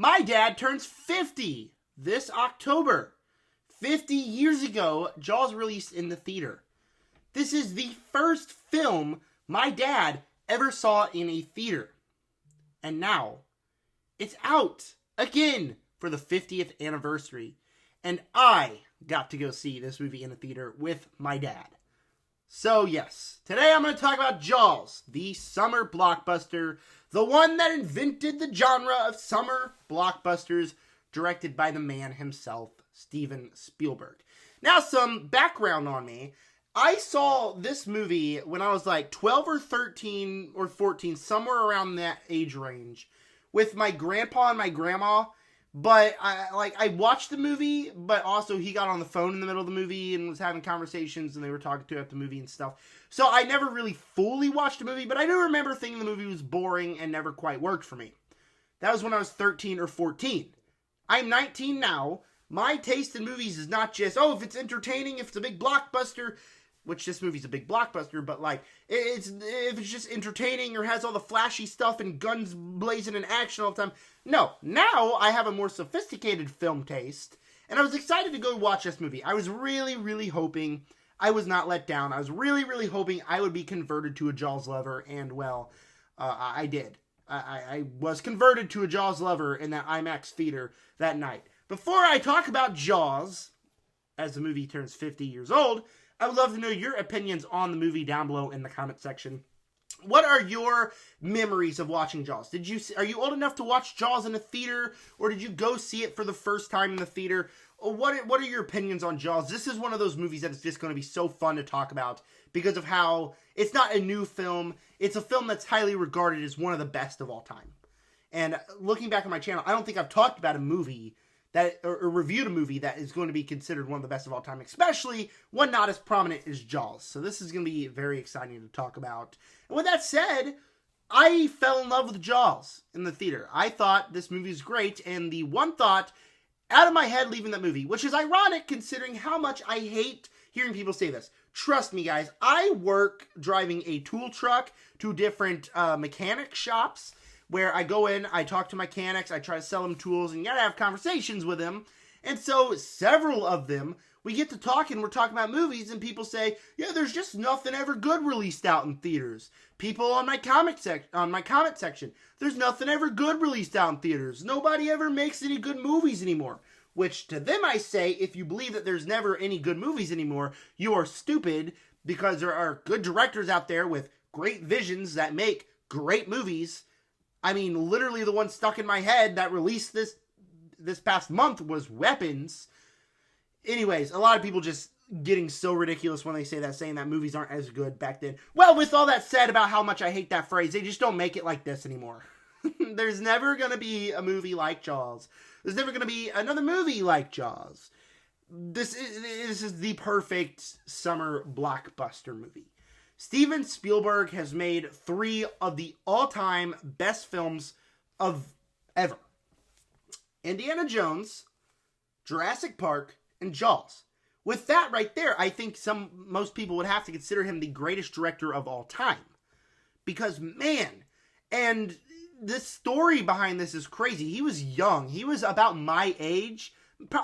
My dad turns 50 this October. 50 years ago, Jaws released in the theater. This is the first film my dad ever saw in a theater. And now, it's out again for the 50th anniversary. And I got to go see this movie in the theater with my dad. So yes, today I'm going to talk about Jaws, the summer blockbuster, the one that invented the genre of summer blockbusters, directed by the man himself, Steven Spielberg. Now, some background on me. I saw this movie when I was like 12 or 13 or 14, somewhere around that age range, with my grandpa and my grandma. But I watched the movie, but also he got on the phone in the middle of the movie and was having conversations, and they were talking about the movie and stuff. So I never really fully watched the movie, but I do remember thinking the movie was boring and never quite worked for me. That was when I was 13 or 14. I'm 19 now. My taste in movies is not just, if it's entertaining, if it's a big blockbuster, which this movie's a big blockbuster, but like, if it's just entertaining or has all the flashy stuff and guns blazing and action all the time. No, now I have a more sophisticated film taste, and I was excited to go watch this movie. I was really, really hoping I was not let down. I was really, really hoping I would be converted to a Jaws lover, and well, I did. I was converted to a Jaws lover in that IMAX theater that night. Before I talk about Jaws, as the movie turns 50 years old, I would love to know your opinions on the movie down below in the comment section. What are your memories of watching Jaws? Are you old enough to watch Jaws in a theater, or did you go see it for the first time in the theater? What are your opinions on Jaws? This is one of those movies that is just going to be so fun to talk about because of how it's not a new film. It's a film that's highly regarded as one of the best of all time. And looking back on my channel, I don't think I've talked about a movie or reviewed a movie that is going to be considered one of the best of all time, especially one not as prominent as Jaws. So this is going to be very exciting to talk about. And with that said, I fell in love with Jaws in the theater. I thought this movie was great, and the one thought out of my head leaving that movie, which is ironic considering how much I hate hearing people say this. Trust me, guys, I work driving a tool truck to different mechanic shops, where I go in, I talk to mechanics, I try to sell them tools, and you gotta have conversations with them. And so several of them, we get to talking, we're talking about movies, and people say, yeah, there's just nothing ever good released out in theaters. People on my comment section, there's nothing ever good released out in theaters. Nobody ever makes any good movies anymore. Which to them I say, if you believe that there's never any good movies anymore, you are stupid, because there are good directors out there with great visions that make great movies. I mean, literally the one stuck in my head that released this past month was Weapons. Anyways, a lot of people just getting so ridiculous when they say that, saying that movies aren't as good back then. Well, with all that said about how much I hate that phrase, they just don't make it like this anymore. There's never going to be a movie like Jaws. There's never going to be another movie like Jaws. This is the perfect summer blockbuster movie. Steven Spielberg has made 3 of the all-time best films of ever. Indiana Jones, Jurassic Park, and Jaws. With that right there, I think most people would have to consider him the greatest director of all time. Because, man, and the story behind this is crazy. He was young. He was about my age,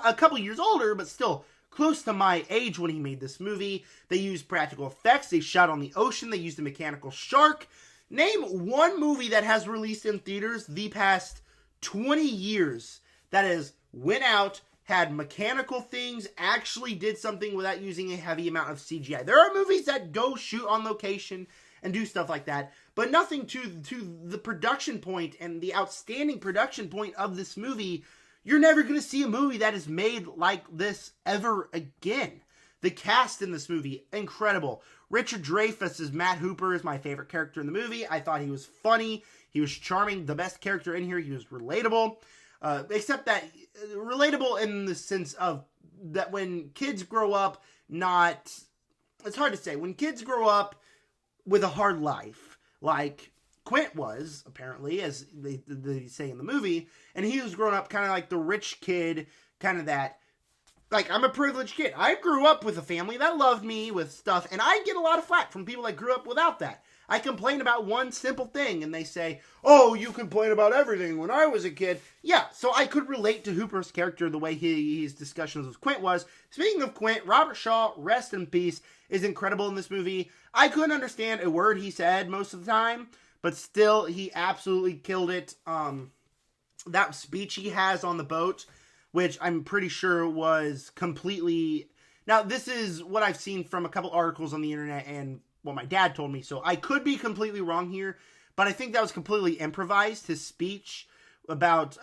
a couple years older, but still close to my age when he made this movie. They used practical effects. They shot on the ocean. They used a mechanical shark. Name one movie that has released in theaters the past 20 years that has went out, had mechanical things, actually did something without using a heavy amount of CGI. There are movies that go shoot on location and do stuff like that, but nothing to the production point and the outstanding production point of this movie. You're never going to see a movie that is made like this ever again. The cast in this movie, incredible. Richard Dreyfuss as Matt Hooper is my favorite character in the movie. I thought he was funny. He was charming. The best character in here. He was relatable. Except that, relatable in the sense of that when kids grow up it's hard to say. When kids grow up with a hard life, like Quint was, apparently, as they say in the movie, and he was growing up kind of like the rich kid, kind of that, like, I'm a privileged kid. I grew up with a family that loved me with stuff, and I get a lot of flack from people that grew up without that. I complain about one simple thing, and they say, oh, you complain about everything when I was a kid. Yeah, so I could relate to Hooper's character the way his discussions with Quint was. Speaking of Quint, Robert Shaw, rest in peace, is incredible in this movie. I couldn't understand a word he said most of the time, but still, he absolutely killed it. That speech he has on the boat, which I'm pretty sure was completely... Now, this is what I've seen from a couple articles on the internet and what my dad told me, so I could be completely wrong here, but I think that was completely improvised, his speech about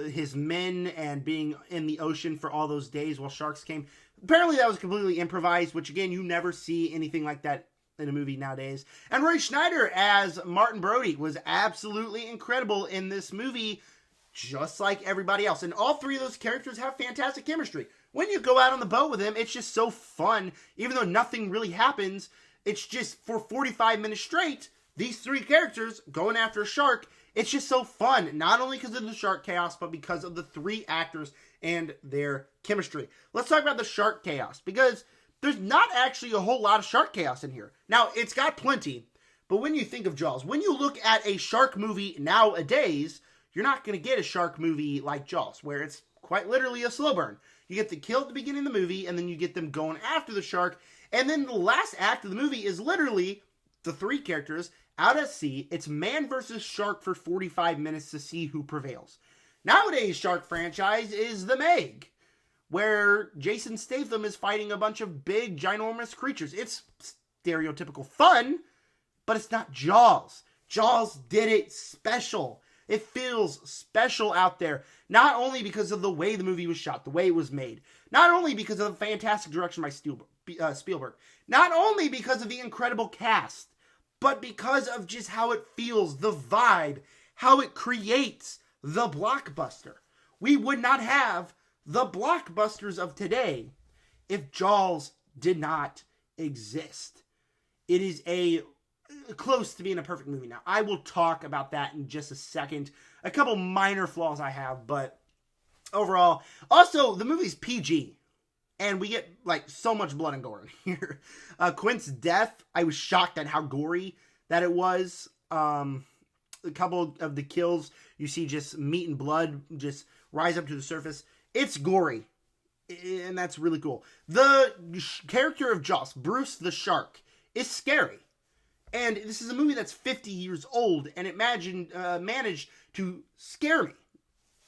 his men and being in the ocean for all those days while sharks came. Apparently that was completely improvised, which again, you never see anything like that in a movie nowadays. And Roy Schneider as Martin Brody was absolutely incredible in this movie, just like everybody else. And all three of those characters have fantastic chemistry. When you go out on the boat with him, it's just so fun. Even though nothing really happens, it's just for 45 minutes straight, these three characters going after a shark. It's just so fun, not only because of the shark chaos, but because of the three actors and their chemistry. Let's talk about the shark chaos, because there's not actually a whole lot of shark chaos in here. Now, it's got plenty, but when you think of Jaws, when you look at a shark movie nowadays, you're not going to get a shark movie like Jaws, where it's quite literally a slow burn. You get the kill at the beginning of the movie, and then you get them going after the shark, and then the last act of the movie is literally the three characters out at sea. It's man versus shark for 45 minutes to see who prevails. Nowadays, shark franchise is The Meg, where Jason Statham is fighting a bunch of big, ginormous creatures. It's stereotypical fun, but it's not Jaws. Jaws did it special. It feels special out there, not only because of the way the movie was shot, the way it was made, not only because of the fantastic direction by Spielberg, not only because of the incredible cast, but because of just how it feels, the vibe, how it creates the blockbuster. We would not have the blockbusters of today if Jaws did not exist. It is close to being a perfect movie. Now, I will talk about that in just a second. A couple minor flaws I have, but overall. Also, the movie's PG, and we get like so much blood and gore in here. Quint's death, I was shocked at how gory that it was. A couple of the kills, you see just meat and blood just rise up to the surface. It's gory, and that's really cool. The character of Joss, Bruce the Shark, is scary. And this is a movie that's 50 years old, and it managed to scare me.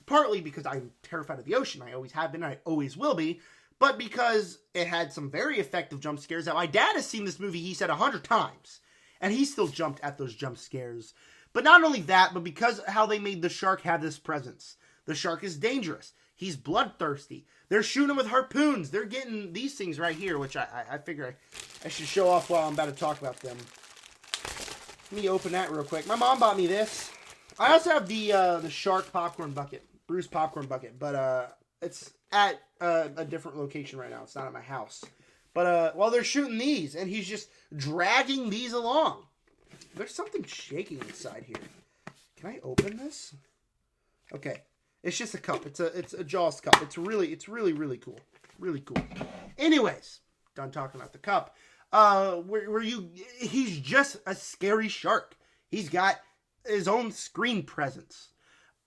Partly because I'm terrified of the ocean. I always have been, and I always will be. But because it had some very effective jump scares. Now, my dad has seen this movie, he said, 100 times. And he still jumped at those jump scares. But not only that, but because how they made the shark have this presence. The shark is dangerous. He's bloodthirsty. They're shooting him with harpoons. They're getting these things right here, which I figure I should show off while I'm about to talk about them. Let me open that real quick. My mom bought me this. I also have the shark popcorn bucket. Bruce popcorn bucket. But it's at a different location right now. It's not at my house. But while they're shooting these, and he's just dragging these along. There's something shaking inside here. Can I open this? Okay. It's just a cup. It's a Jaws cup. It's really cool. Really cool. Anyways, done talking about the cup. He's just a scary shark. He's got his own screen presence.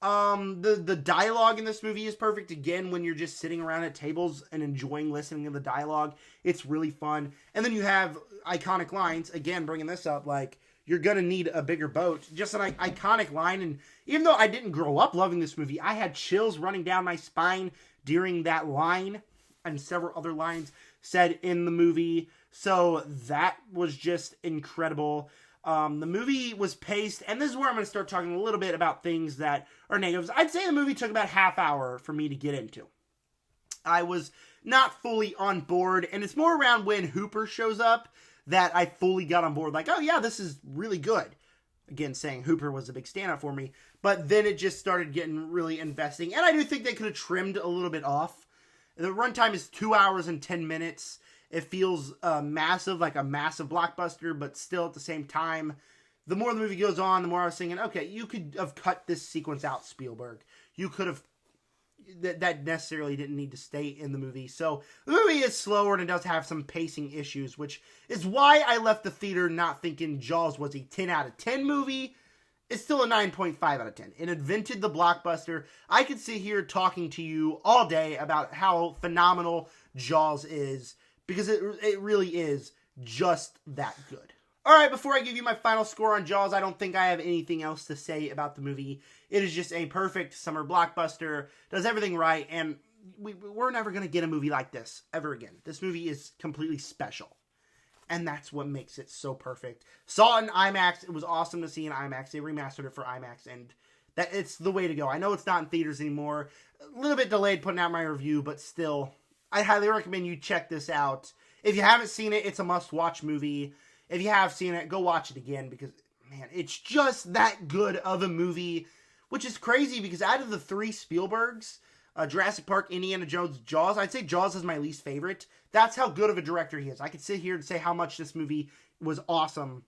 The dialogue in this movie is perfect. Again, when you're just sitting around at tables and enjoying listening to the dialogue, it's really fun. And then you have iconic lines. Again, bringing this up, like, you're going to need a bigger boat. Just an iconic line. And even though I didn't grow up loving this movie, I had chills running down my spine during that line and several other lines said in the movie. So that was just incredible. The movie was paced, and this is where I'm going to start talking a little bit about things that are negatives. I'd say the movie took about half hour for me to get into. I was not fully on board, and it's more around when Hooper shows up that I fully got on board. Like, oh yeah, this is really good. Again, saying Hooper was a big standout for me, but then it just started getting really investing, and I do think they could have trimmed a little bit off. The runtime is 2 hours and 10 minutes. It feels massive, like a massive blockbuster, but still at the same time, the more the movie goes on, the more I was thinking, okay, you could have cut this sequence out, Spielberg. You could have that necessarily didn't need to stay in the movie. So the movie is slower and it does have some pacing issues, which is why I left the theater not thinking Jaws was a 10 out of 10 movie. It's still a 9.5 out of 10. It invented the blockbuster. I could sit here talking to you all day about how phenomenal Jaws is, because it really is just that good. Alright, before I give you my final score on Jaws, I don't think I have anything else to say about the movie. It is just a perfect summer blockbuster, does everything right, and we're never going to get a movie like this ever again. This movie is completely special. And that's what makes it so perfect. Saw it in IMAX. It was awesome to see in IMAX. They remastered it for IMAX, and that it's the way to go. I know it's not in theaters anymore. A little bit delayed putting out my review, but still, I highly recommend you check this out. If you haven't seen it, it's a must-watch movie. If you have seen it, go watch it again, because, man, it's just that good of a movie, which is crazy, because out of the three Spielbergs, Jurassic Park, Indiana Jones, Jaws, I'd say Jaws is my least favorite. That's how good of a director he is. I could sit here and say how much this movie was awesome,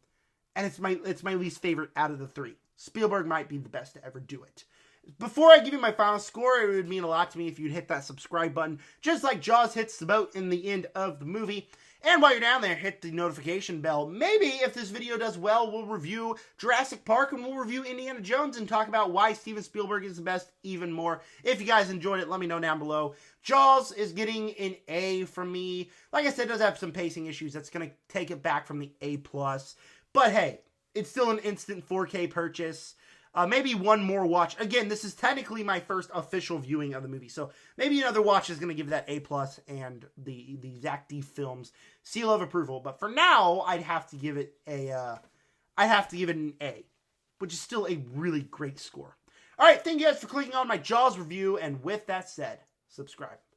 and it's my least favorite out of the three. Spielberg might be the best to ever do it. Before I give you my final score, it would mean a lot to me if you'd hit that subscribe button, just like Jaws hits the boat in the end of the movie. And while you're down there, hit the notification bell. Maybe if this video does well, we'll review Jurassic Park and we'll review Indiana Jones and talk about why Steven Spielberg is the best even more. If you guys enjoyed it, let me know down below. Jaws is getting an A from me. Like I said, it does have some pacing issues. That's going to take it back from the A+. But hey, it's still an instant 4K purchase. Maybe one more watch. Again, this is technically my first official viewing of the movie, so maybe another watch is going to give that A+ and the Zach D Films seal of approval. But for now, I'd have to give it an A, which is still a really great score. All right, thank you guys for clicking on my Jaws review, and with that said, subscribe.